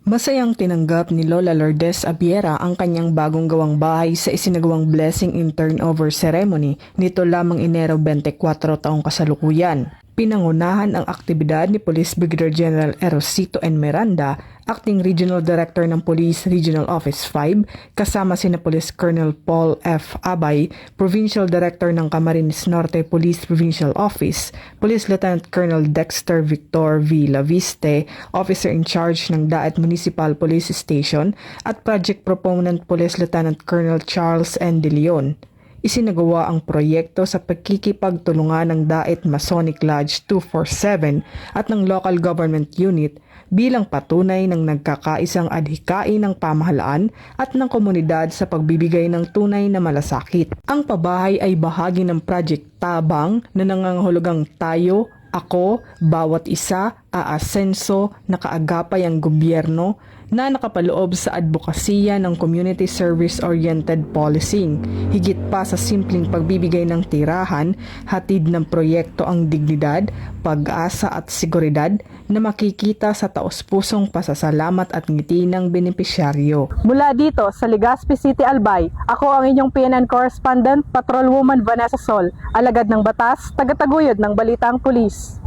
Masayang tinanggap ni Lola Lourdes Abiera ang kanyang bagong gawang bahay sa isinagawang blessing in turnover ceremony nito lamang Enero 24 taong kasalukuyan. Pinangunahan ang aktibidad ni Police Brigadier General Erosito N. Miranda, Acting Regional Director ng Police Regional Office 5, kasama sina Police Colonel Paul F. Abay, Provincial Director ng Camarines Norte Police Provincial Office, Police Lieutenant Colonel Dexter Victor V. Laviste, Officer in Charge ng Daet Municipal Police Station, at Project Proponent Police Lieutenant Colonel Charles N. De Leon. Isinagawa ang proyekto sa pagkikipagtulungan ng Daet Masonic Lodge 247 at ng Local Government Unit bilang patunay ng nagkakaisang adhikain ng pamahalaan at ng komunidad sa pagbibigay ng tunay na malasakit. Ang pabahay ay bahagi ng Project Tabang na nangangahulugang tayo, ako, bawat isa, aasenso, nakaagapay ang gobyerno na nakapaloob sa advokasya ng community service-oriented policing. Higit pa sa simpleng pagbibigay ng tirahan, hatid ng proyekto ang dignidad, pag-asa at seguridad na makikita sa taos-pusong pasasalamat at ngiti ng benepisyaryo. Mula dito sa Legazpi City, Albay, ako ang inyong PNN correspondent, Patrolwoman Vanessa Sol, alagad ng batas, tagataguyod ng Balitang Pulis.